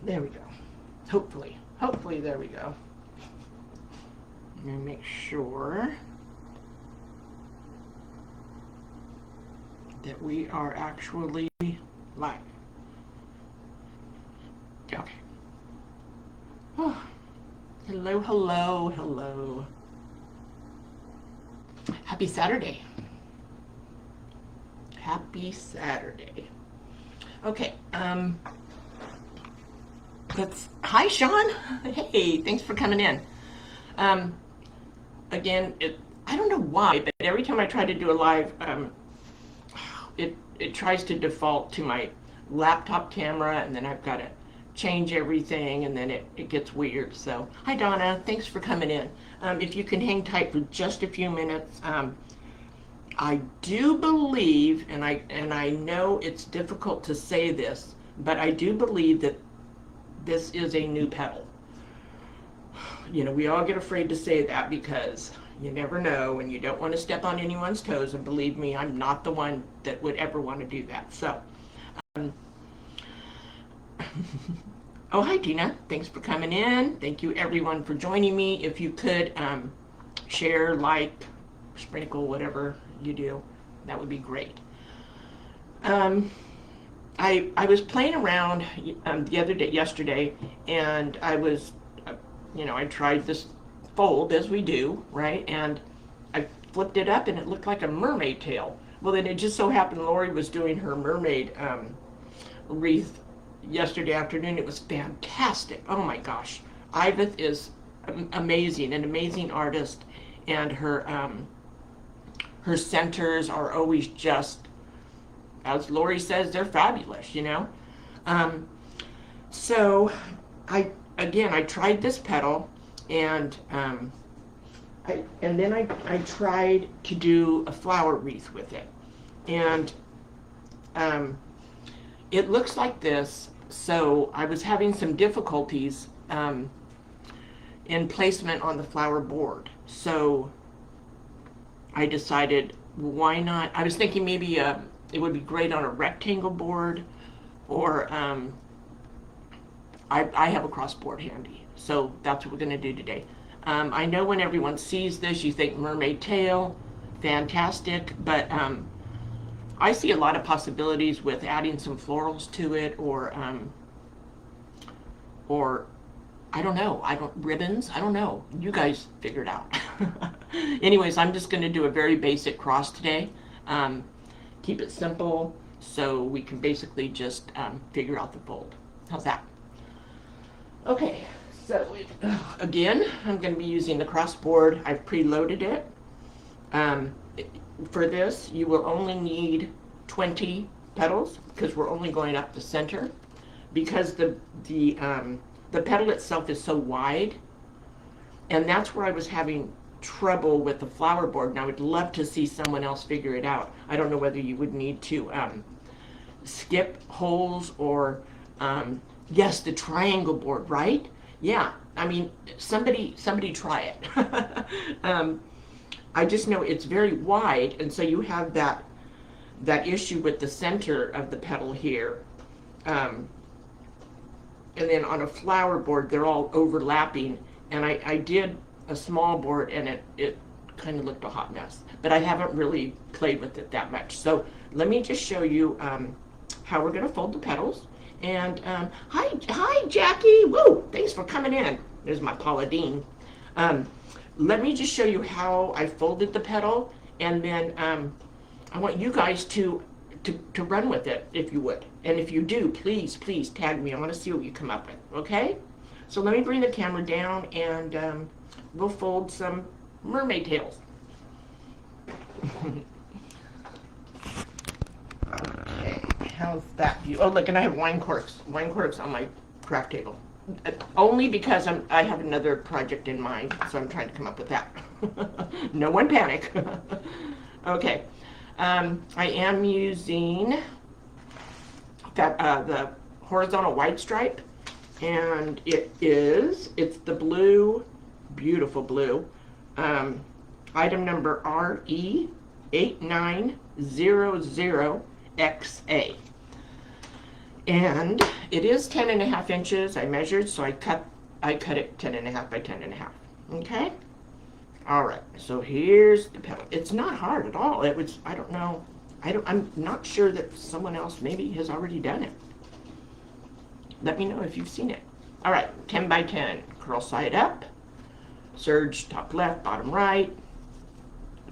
There we go. Hopefully there we go. I'm going to make sure that we are actually live. Okay. Oh, hello. Happy Saturday. Happy Saturday. Okay, hi Sean. Hey, thanks for coming in. Again, I don't know why, but every time I try to do a live, it tries to default to my laptop camera, and then I've got to change everything, and then it gets weird. So, hi Donna, thanks for coming in. If you can hang tight for just a few minutes, I do believe, and I know it's difficult to say this, but I do believe that this is a new petal. You know, we all get afraid to say that because you never know, and you don't want to step on anyone's toes, and believe me, I'm not the one that would ever want to do that. So, oh, hi Tina, thanks for coming in. Thank you everyone for joining me. If you could share, like, sprinkle, whatever you do, that would be great. I was playing around yesterday, and I was, I tried this fold as we do, right? And I flipped it up, and it looked like a mermaid tail. Well, then it just so happened Lori was doing her mermaid wreath yesterday afternoon. It was fantastic. Oh my gosh, Iveth is amazing, an amazing artist, and her centers are always just, as Lori says, they're fabulous, you know? So I tried this petal, and then I tried to do a flower wreath with it. And it looks like this, so I was having some difficulties in placement on the flower board. So I decided, why not? I was thinking maybe it would be great on a rectangle board, or I have a cross board handy, so that's what we're going to do today. I know when everyone sees this, you think mermaid tail, fantastic, but I see a lot of possibilities with adding some florals to it, or I don't know, ribbons, I don't know. You guys figure it out. Anyways, I'm just going to do a very basic cross today. Keep it simple so we can basically just figure out the fold. How's that? Okay, so again, I'm going to be using the crossboard. I've preloaded it. For this, you will only need 20 petals because we're only going up the center, because the petal itself is so wide, and that's where I was having trouble with the flower board, and I would love to see someone else figure it out. I don't know whether you would need to skip holes, or yes, the triangle board, right? Yeah, I mean, somebody try it. I just know it's very wide, and so you have that issue with the center of the petal here. And then on a flower board, they're all overlapping, and I did a small board, and it kind of looked a hot mess, but I haven't really played with it that much. So let me just show you how we're going to fold the petals. And hi Jackie, woo, thanks for coming in. There's my Paula Dean. Let me just show you how I folded the petal, and then I want you guys to run with it, if you would. And if you do, please tag me. I want to see what you come up with, okay? So let me bring the camera down, and we'll fold some mermaid tails. Okay, how's that view? Oh, look, and I have wine corks on my craft table. Only because I have another project in mind, so I'm trying to come up with that. No one panic. Okay, I am using the horizontal white stripe, and it's the blue, beautiful blue, item number RE8900XA. And it is 10.5 inches. I measured, so I cut it 10.5 by 10.5. Okay. All right. So here's the petal. It's not hard at all. It was. I don't know. I'm not sure that someone else maybe has already done it. Let me know if you've seen it. All right. 10 by 10. Curl side up. Serge top left, bottom right.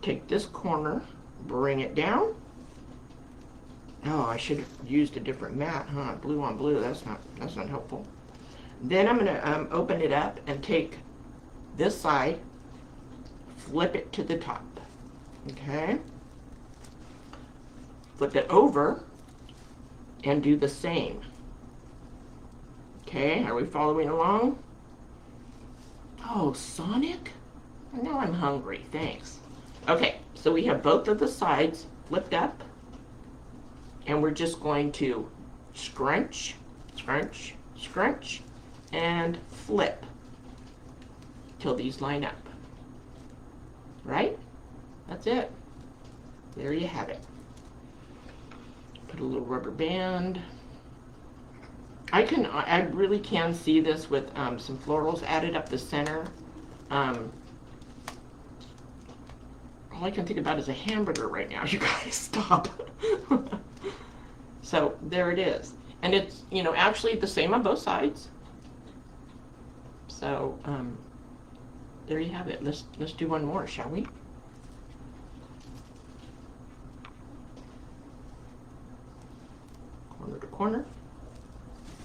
Take this corner, bring it down. Oh, I should have used a different mat, huh? Blue on blue, that's not helpful. Then I'm gonna open it up and take this side, flip it to the top, okay? Flip it over and do the same. Okay, are we following along? Oh, Sonic? Now I'm hungry, thanks. Okay, so we have both of the sides flipped up. And we're just going to scrunch, scrunch, scrunch, and flip till these line up. Right? That's it. There you have it. Put a little rubber band. I really can see this with some florals added up the center. All I can think about is a hamburger right now. You guys, stop. So there it is, and it's, you know, actually the same on both sides. So there you have it. Let's do one more, shall we? Corner to corner,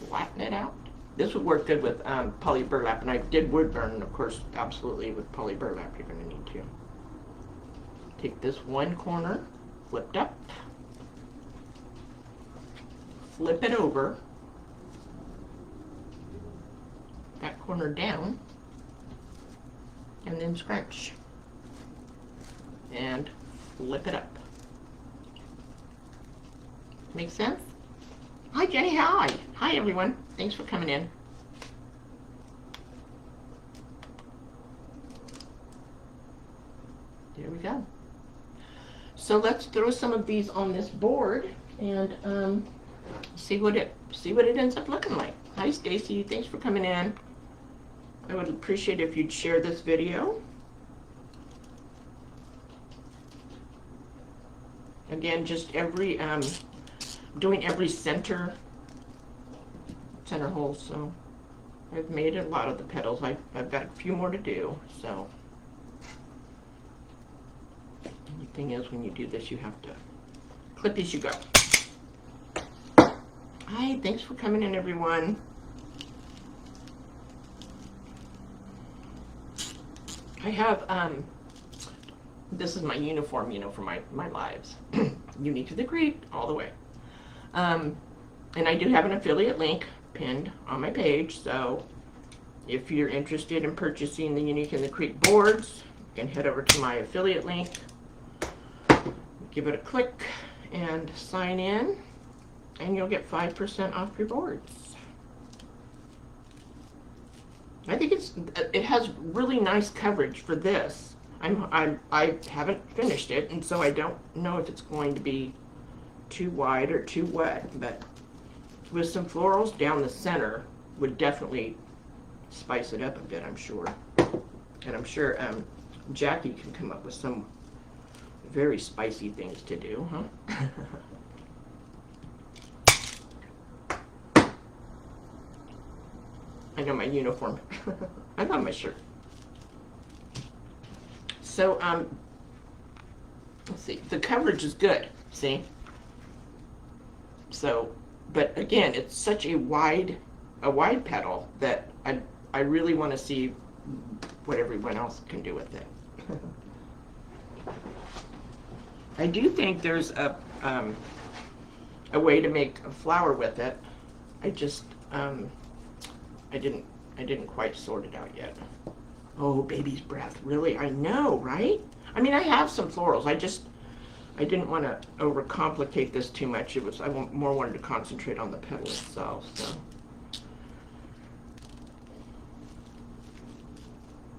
flatten it out. This would work good with poly burlap, and I did wood burn, and of course, absolutely with poly burlap, you're going to need to take this one corner, flipped up. Flip it over, that corner down, and then scrunch, and flip it up. Make sense? Hi, Jenny. Hi. Hi, everyone. Thanks for coming in. There we go. So let's throw some of these on this board and see what it ends up looking like. Hi, Stacy. Thanks for coming in. I would appreciate if you'd share this video. Again, just every doing every center hole. So I've made a lot of the petals. I've got a few more to do. So the thing is, when you do this, you have to clip as you go. Hi, thanks for coming in, everyone. I have, this is my uniform, you know, for my lives. Unique to the Creek, all the way. And I do have an affiliate link pinned on my page, so if you're interested in purchasing the Unique in the Creek boards, you can head over to my affiliate link, give it a click, and sign in. And you'll get 5% off your boards. I think it has really nice coverage for this. I haven't finished it, and so I don't know if it's going to be too wide or too wet. But with some florals down the center, would definitely spice it up a bit, I'm sure. And I'm sure Jackie can come up with some very spicy things to do, huh? I know my uniform. I love my shirt. So, let's see. The coverage is good. See? So, but again, it's such a wide petal that I really want to see what everyone else can do with it. I do think there's a way to make a flower with it. I just I didn't quite sort it out yet. Oh, baby's breath, really? I know, right? I mean, I have some florals. I didn't want to overcomplicate this too much. I more wanted to concentrate on the petal itself. So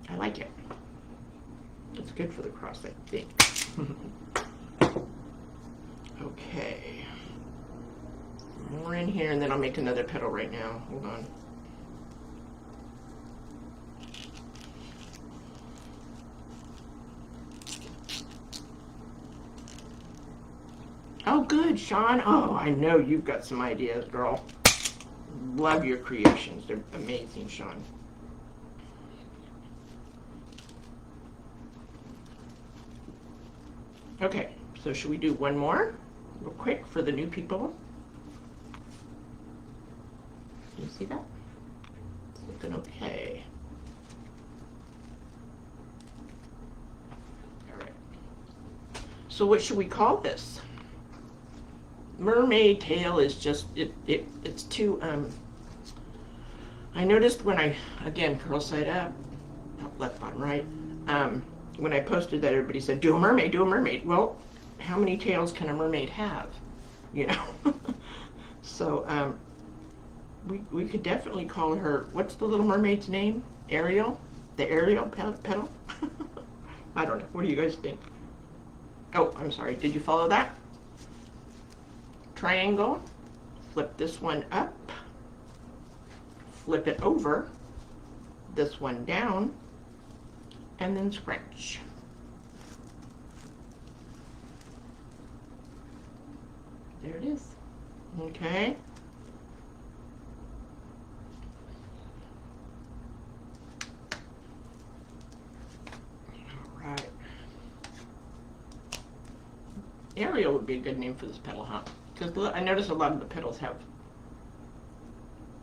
I like it. It's good for the cross, I think. Okay. More in here. here, and then I'll make another petal right now. Hold on. Oh, good, Sean. Oh, I know you've got some ideas, girl. Love your creations. They're amazing, Sean. Okay, so should we do one more real quick for the new people? You see that? It's looking okay. All right. So what should we call this? Mermaid tail is just, it's too, I noticed when I, again, curl side up, left bottom right, when I posted that, everybody said, do a mermaid, do a mermaid. Well, how many tails can a mermaid have? You know? So, we could definitely call her, what's the little mermaid's name? Ariel? The Ariel Petal? I don't know. What do you guys think? Oh, I'm sorry. Did you follow that? Triangle. Flip this one up. Flip it over. This one down. And then scratch. There it is. Okay. All right. Ariel would be a good name for this petal, huh? Because I notice a lot of the petals have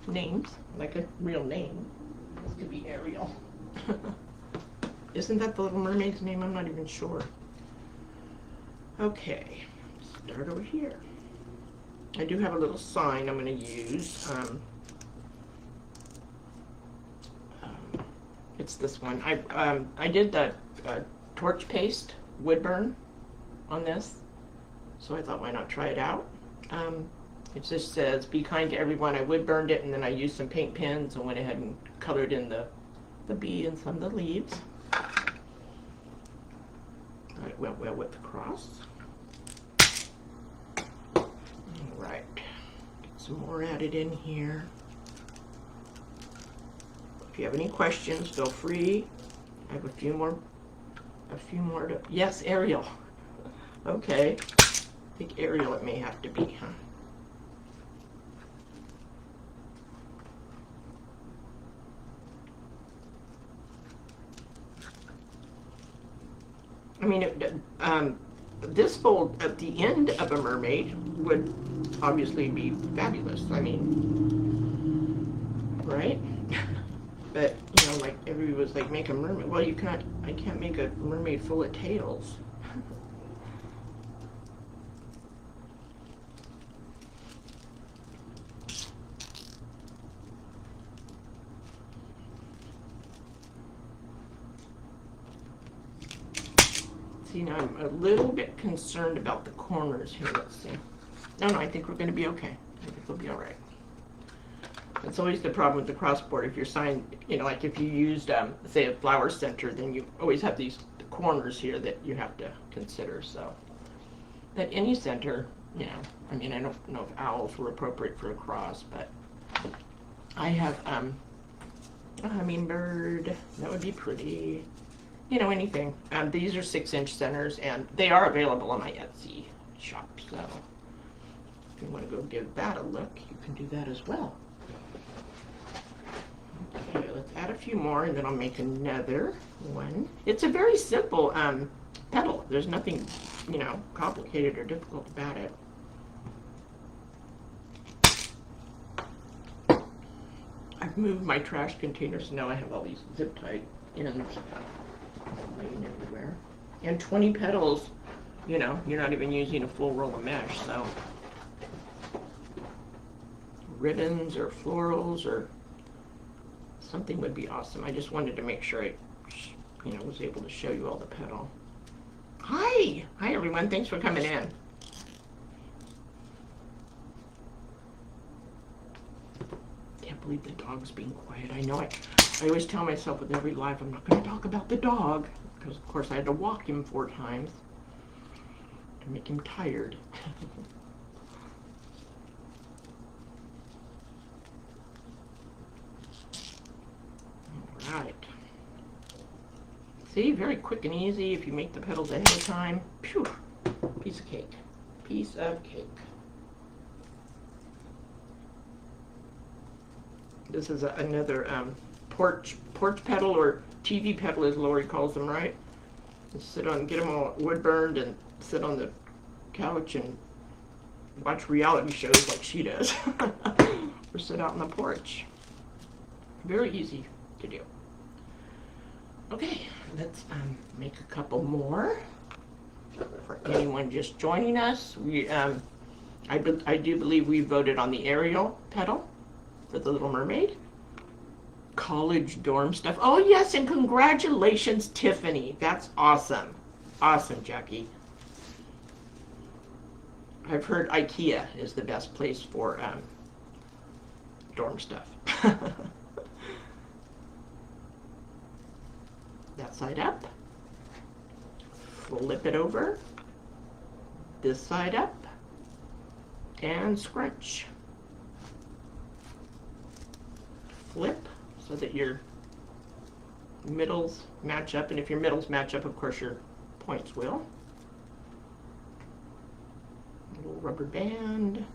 names, like a real name. This could be Ariel. Isn't that the Little Mermaid's name? I'm not even sure. Okay, start over here. I do have a little sign I'm going to use. It's this one. I did the torch paste wood burn on this, so I thought, why not try it out? It just says, be kind to everyone. I wood burned it, and then I used some paint pens and went ahead and colored in the bee and some of the leaves. It went well with the cross. All right, get some more added in here. If you have any questions, feel free. I have a few more to, yes, Ariel. Okay, I think Ariel it may have to be, huh? I mean, this fold at the end of a mermaid would obviously be fabulous. I mean, right? But, you know, like everybody was like, make a mermaid. Well, you can't, I can't make a mermaid full of tails. See, now I'm a little bit concerned about the corners here. Let's see. No, I think we're going to be okay. I think we'll be all right. That's always the problem with the crossboard. If you're signing, you know, like if you used, say, a flower center, then you always have these corners here that you have to consider. So, at any center, you know, I mean, I don't know if owls were appropriate for a cross, but I have a hummingbird. That would be pretty. You know, anything. These are 6-inch centers, and they are available on my Etsy shop. So, if you want to go give that a look, you can do that as well. Okay, let's add a few more, and then I'll make another one. It's a very simple petal. There's nothing, you know, complicated or difficult about it. I've moved my trash container, so now I have all these zip-tied ends laying everywhere. And 20 petals, you know, you're not even using a full roll of mesh, so ribbons or florals or something would be awesome. I just wanted to make sure I, you know, was able to show you all the petal. Hi everyone, thanks for coming in. Can't believe the dog's being quiet. I know I always tell myself with every live, I'm not going to talk about the dog, because of course I had to walk him 4 times to make him tired. See, very quick and easy if you make the petals ahead of time. Phew, piece of cake. Piece of cake. This is another porch petal, or TV petal as Lori calls them, right? Get them all wood burned and sit on the couch and watch reality shows like she does. Or sit out on the porch. Very easy to do. Okay, let's make a couple more. For anyone just joining us, I do believe we voted on the Ariel Petal for the Little Mermaid. College dorm stuff. Oh yes, and congratulations, Tiffany. That's awesome. Awesome, Jackie. I've heard IKEA is the best place for dorm stuff. That side up. Flip it over. This side up. And scrunch. Flip so that your middles match up, and if your middles match up, of course your points will. A little rubber band.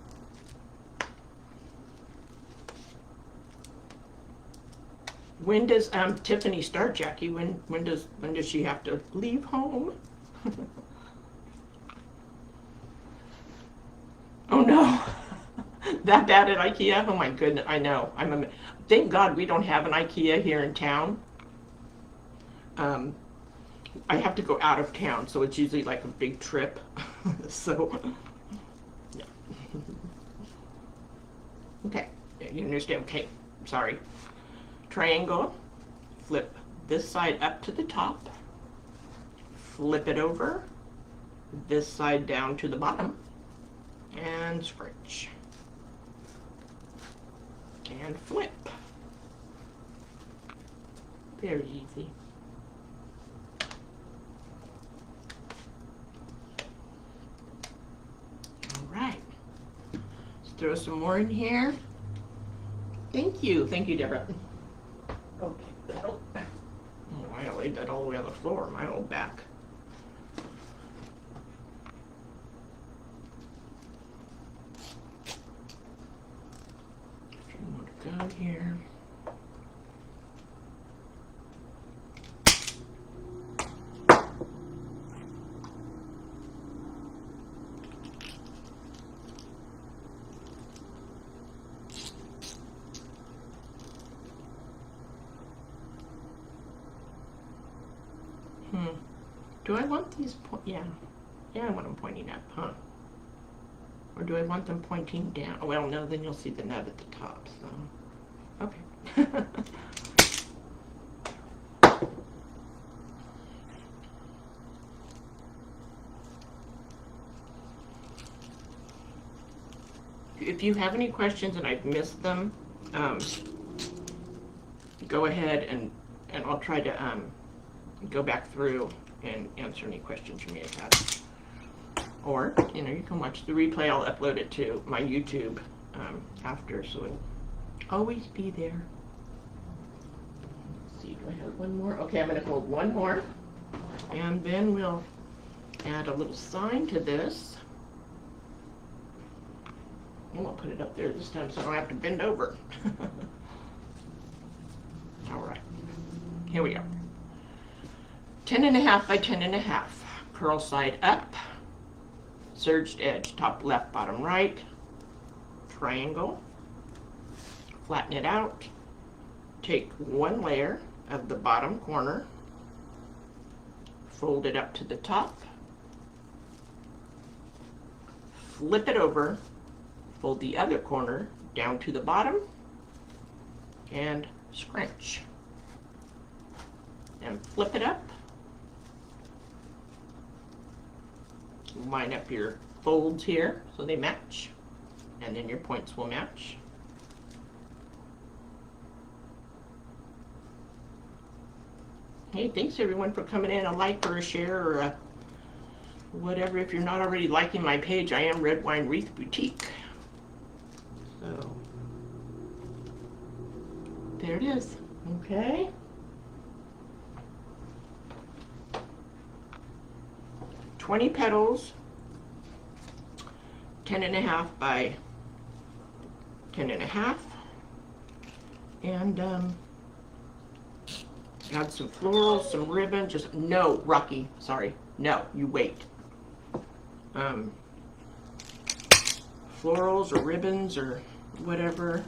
When does Tiffany start, Jackie? When does she have to leave home? Oh no. That bad at IKEA? Oh my goodness, I know. Thank God we don't have an IKEA here in town. I have to go out of town, so it's usually like a big trip. So, yeah. Okay, you understand? Okay, sorry. Triangle, flip this side up to the top, flip it over, this side down to the bottom, and scratch. And flip. Very easy. All right. Let's throw some more in here. Thank you, Deborah. Okay. Oh, I laid that all the way on the floor, my old back. A few more to go here. Do I want these yeah, I want them pointing up, huh? Or do I want them pointing down? Oh, well, no, then you'll see the nub at the top, so, okay. If you have any questions and I've missed them, go ahead and I'll try to go back through and answer any questions you may have had. Or, you can watch the replay. I'll upload it to my YouTube after, so it'll always be there. Let's see, do I have one more? Okay, I'm going to hold one more, and then we'll add a little sign to this. And I'll put it up there this time so I don't have to bend over. All right, here we go. 10.5 by 10.5. Purl side up, serged edge, top left, bottom right, triangle, flatten it out, take one layer of the bottom corner, fold it up to the top, flip it over, fold the other corner down to the bottom, and scrunch. And flip it up. Line up your folds here so they match, and then your points will match. Hey, thanks everyone for coming in. A like or a share or a whatever. If you're not already liking my page, I am Red Wine Wreath Boutique. So there it is. Okay. 20 petals, 10.5 by 10.5, and add some florals, some ribbon. Just no, Rocky. Sorry, no. You wait. Florals or ribbons or whatever.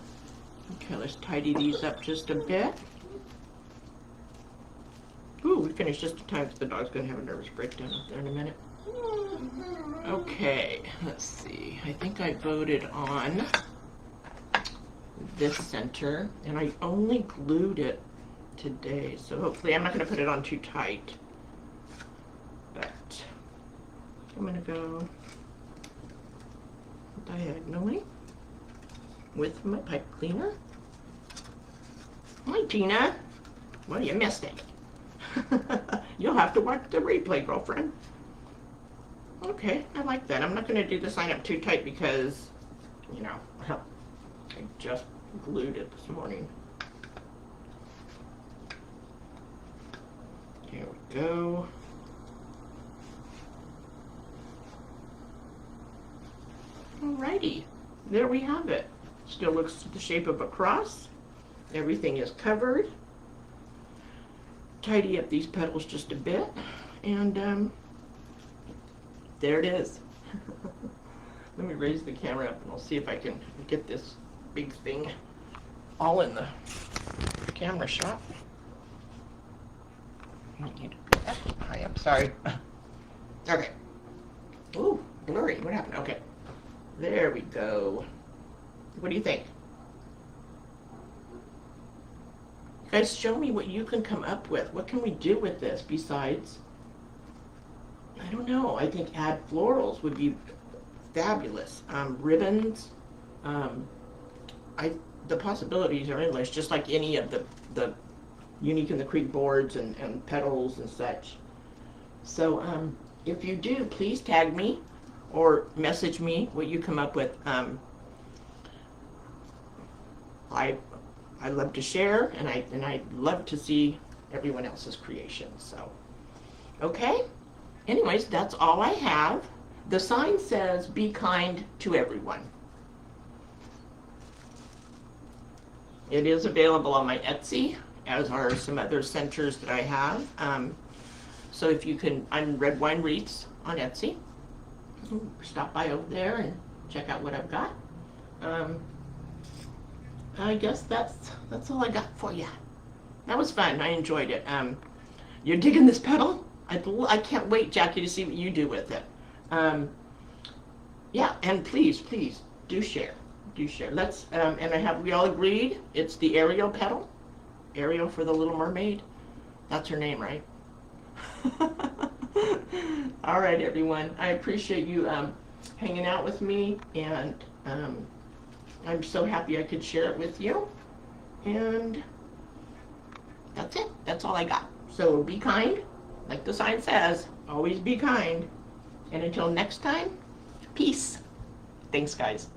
Okay, let's tidy these up just a bit. Ooh, we finished just in time because the dog's going to have a nervous breakdown up there in a minute. Okay, let's see. I think I voted on this center, and I only glued it today, so hopefully I'm not going to put it on too tight. But I'm going to go diagonally with my pipe cleaner. Hi, Tina. Well, you missed it. You'll have to watch the replay, girlfriend. Okay, I like that. I'm not going to do the sign up too tight because, you know, I just glued it this morning. Here we go. Alrighty, there we have it. Still looks the shape of a cross. Everything is covered. Tidy up these petals just a bit, and there it is. Let me raise the camera up and I'll see if I can get this big thing all in the camera shot. Hi, I'm sorry. Okay. Ooh, blurry. What happened? Okay. There we go. What do you think? Guys, show me what you can come up with. What can we do with this besides, I don't know, I think add florals would be fabulous. Ribbons, the possibilities are endless, just like any of the Unique in the Creek boards and petals and such. So if you do, please tag me or message me what you come up with. I love to share, and I love to see everyone else's creations. So, okay. Anyways, that's all I have. The sign says, "Be kind to everyone." It is available on my Etsy, as are some other centers that I have. So if you can, I'm Red Wine Wreaths on Etsy. Stop by over there and check out what I've got. I guess that's all I got for you. That was fun. I enjoyed it. You're digging this petal? I can't wait, Jackie, to see what you do with it. Yeah, and please do share. Do share. Let's and we all agreed it's the Ariel Petal. Ariel for the Little Mermaid. That's her name, right? All right, everyone. I appreciate you hanging out with me, and I'm so happy I could share it with you. And that's it. That's all I got. So be kind, like the sign says. Always be kind. And until next time, peace. Thanks, guys.